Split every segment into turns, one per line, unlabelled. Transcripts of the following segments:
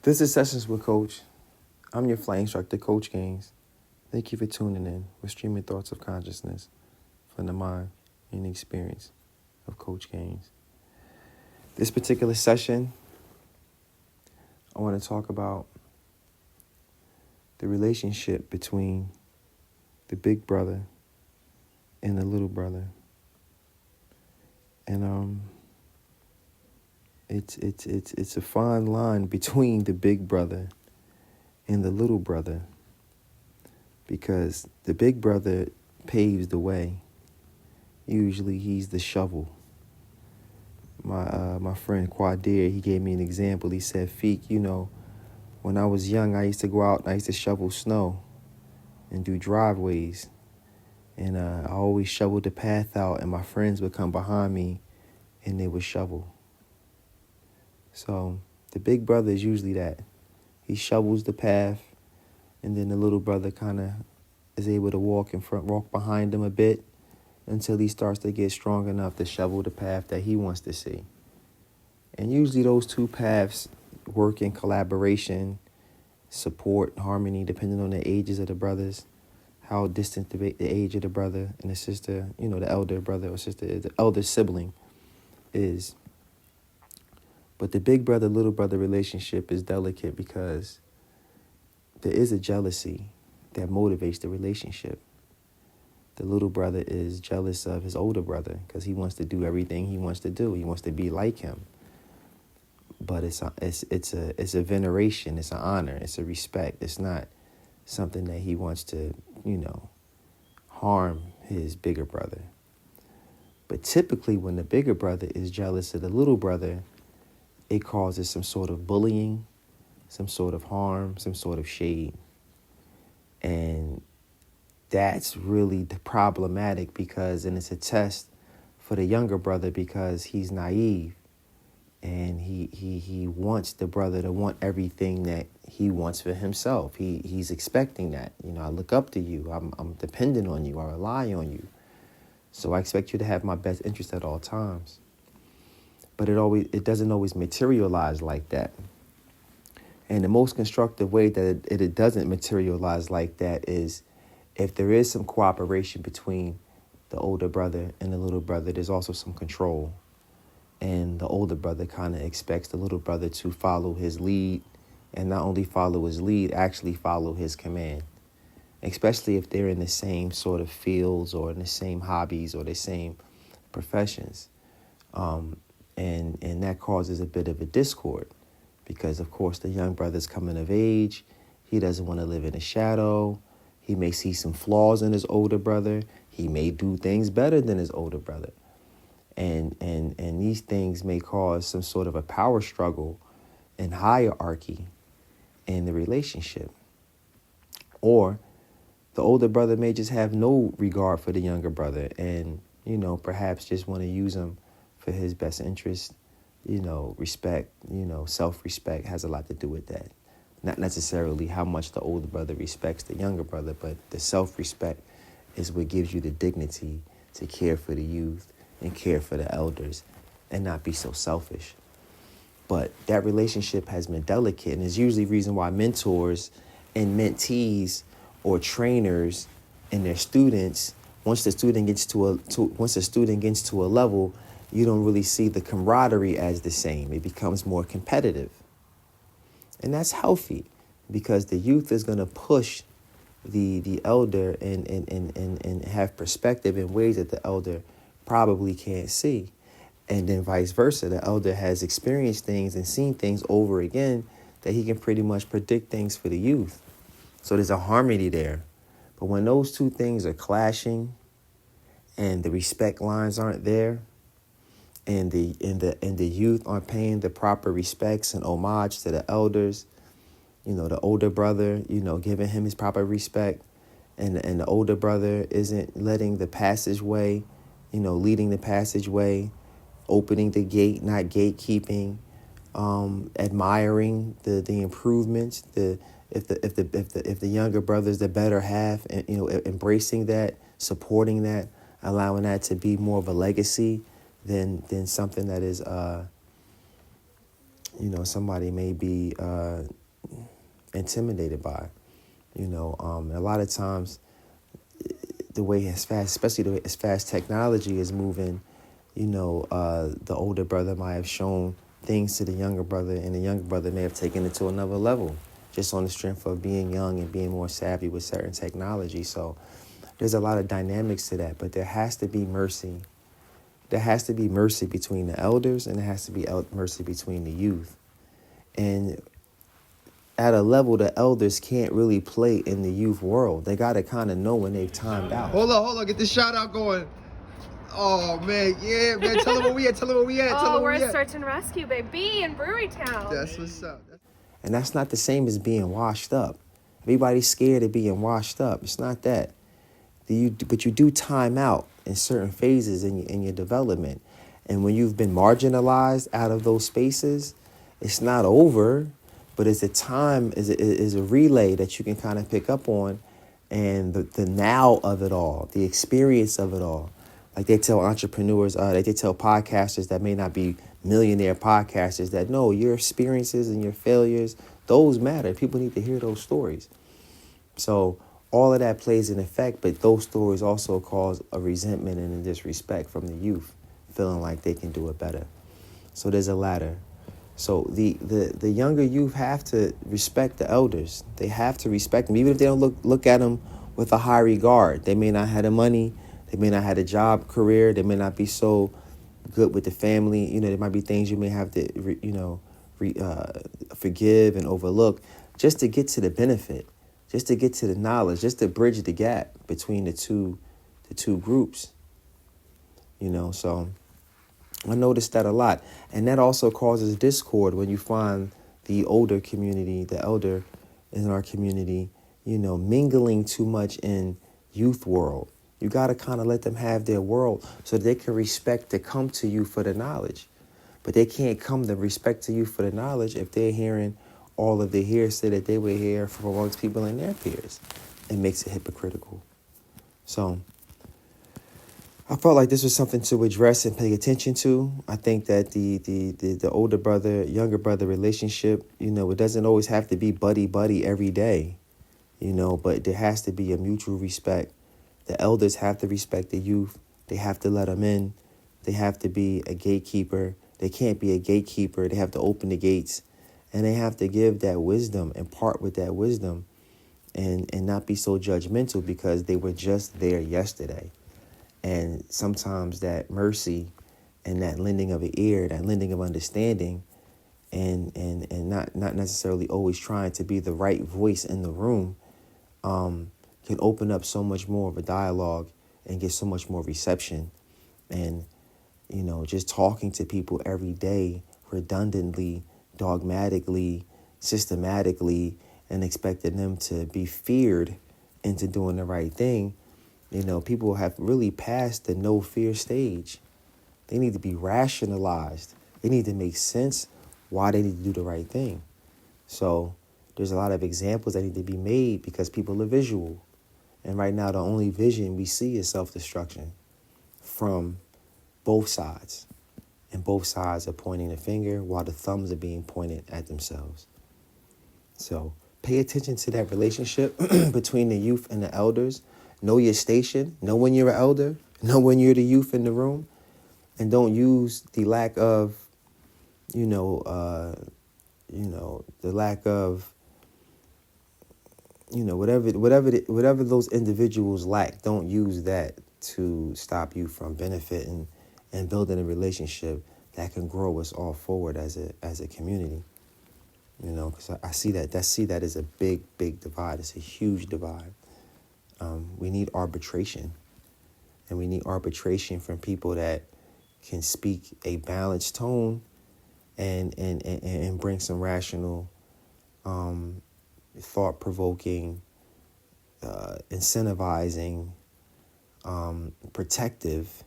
This is Sessions with Coach. I'm your flight instructor, Coach Gaines. Thank you for tuning in. We're streaming thoughts of consciousness from the mind and the experience of Coach Gaines. This particular session, I want to talk about the relationship between the big brother and the little brother. And it's a fine line between the big brother and the little brother, because the big brother paves the way. Usually he's the shovel. My friend Quadir, he gave me an example. He said, Feek, when I was young, I used to go out and I used to shovel snow and do driveways. And I always shoveled the path out, and my friends would come behind me and they would shovel. So the big brother is usually that. He shovels the path, and then the little brother kind of is able to walk behind him a bit until he starts to get strong enough to shovel the path that he wants to see. And usually those two paths work in collaboration, support, harmony, depending on the ages of the brothers, how distant the age of the brother and the sister, the elder brother or sister, the elder sibling is. But the big brother, little brother relationship is delicate because there is a jealousy that motivates the relationship. The little brother is jealous of his older brother because he wants to do everything he wants to do. He wants to be like him. But it's a veneration, it's an honor, it's a respect. It's not something that he wants to, harm his bigger brother. But typically when the bigger brother is jealous of the little brother, it causes some sort of bullying, some sort of harm, some sort of shade. And that's really problematic and it's a test for the younger brother because he's naive and he wants the brother to want everything that he wants for himself. He's expecting that. I look up to you. I'm dependent on you. I rely on you. So I expect you to have my best interest at all times. But it doesn't always materialize like that. And the most constructive way that it doesn't materialize like that is if there is some cooperation between the older brother and the little brother, there's also some control. And the older brother kind of expects the little brother to follow his lead, and not only follow his lead, actually follow his command, especially if they're in the same sort of fields or in the same hobbies or the same professions. And that causes a bit of a discord because, of course, the young brother's coming of age. He doesn't want to live in the shadow. He may see some flaws in his older brother. He may do things better than his older brother. And these things may cause some sort of a power struggle and hierarchy in the relationship. Or the older brother may just have no regard for the younger brother and, perhaps just want to use him for his best interest. Respect, self-respect has a lot to do with that. Not necessarily how much the older brother respects the younger brother, but the self-respect is what gives you the dignity to care for the youth and care for the elders and not be so selfish. But that relationship has been delicate, and is usually the reason why mentors and mentees or trainers and their students, once the student gets to a level, you don't really see the camaraderie as the same. It becomes more competitive. And that's healthy because the youth is going to push the elder and have perspective in ways that the elder probably can't see. And then vice versa. The elder has experienced things and seen things over again that he can pretty much predict things for the youth. So there's a harmony there. But when those two things are clashing and the respect lines aren't there, and the youth aren't paying the proper respects and homage to the elders, the older brother, giving him his proper respect, and the older brother isn't letting the passageway, leading the passageway, opening the gate, not gatekeeping, admiring the improvements, if the younger brother's the better half, and embracing that, supporting that, allowing that to be more of a legacy than something that is somebody may be intimidated by. A lot of times the way as fast, especially the way as fast technology is moving, the older brother might have shown things to the younger brother, and the younger brother may have taken it to another level just on the strength of being young and being more savvy with certain technology. So there's a lot of dynamics to that, but there has to be mercy. There has to be mercy between the elders, and there has to be mercy between the youth. And at a level the elders can't really play in the youth world. They got to kind of know when they've timed out.
Hold on. Get this shout out going. Oh, man. Yeah, man. Tell them where we at.
We're at Search and Rescue, baby, in Brewery Town.
That's what's up.
And that's not the same as being washed up. Everybody's scared of being washed up. It's not that. But you do time out in certain phases in your development. And when you've been marginalized out of those spaces, it's not over, but it's a relay that you can kind of pick up on, and the now of it all, the experience of it all. Like they tell entrepreneurs, they tell podcasters that may not be millionaire podcasters that no, your experiences and your failures, those matter. People need to hear those stories. So all of that plays an effect, but those stories also cause a resentment and a disrespect from the youth, feeling like they can do it better. So there's a ladder. So the younger youth have to respect the elders. They have to respect them, even if they don't look at them with a high regard. They may not have the money. They may not have a job, career. They may not be so good with the family. There might be things you may have to, forgive and overlook just to get to the benefit, just to get to the knowledge, just to bridge the gap between the two groups. So I noticed that a lot. And that also causes discord when you find the older community, the elder in our community, mingling too much in youth world. You got to kind of let them have their world so they can respect to come to you for the knowledge. But they can't come to respect to you for the knowledge if they're hearing all of the hearsay that they would hear from amongst people in their peers. It makes it hypocritical. So I felt like this was something to address and pay attention to. I think that the older brother, younger brother relationship, it doesn't always have to be buddy every day, but there has to be a mutual respect. The elders have to respect the youth. They have to let them in. They have to be a gatekeeper. They can't be a gatekeeper. They have to open the gates, and they have to give that wisdom and part with that wisdom and not be so judgmental because they were just there yesterday. And sometimes that mercy and that lending of an ear, that lending of understanding and not necessarily always trying to be the right voice in the room can open up so much more of a dialogue and get so much more reception. And, just talking to people every day, redundantly, dogmatically, systematically, and expecting them to be feared into doing the right thing, people have really passed the no fear stage. They need to be rationalized. They need to make sense why they need to do the right thing. So there's a lot of examples that need to be made because people are visual. And right now, the only vision we see is self-destruction from both sides. And both sides are pointing the finger while the thumbs are being pointed at themselves. So pay attention to that relationship between the youth and the elders. Know your station. Know when you're an elder. Know when you're the youth in the room. And don't use the lack of, the lack of, whatever those individuals lack, don't use that to stop you from benefiting and building a relationship that can grow us all forward as a community. Because I see that as a big divide. It's a huge divide. We need arbitration, and we need arbitration from people that can speak a balanced tone and bring some rational, thought-provoking, incentivizing, protective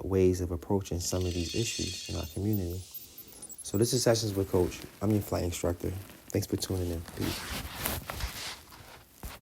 ways of approaching some of these issues in our community. So this is Sessions with Coach. I'm your flight instructor. Thanks for tuning in. Peace.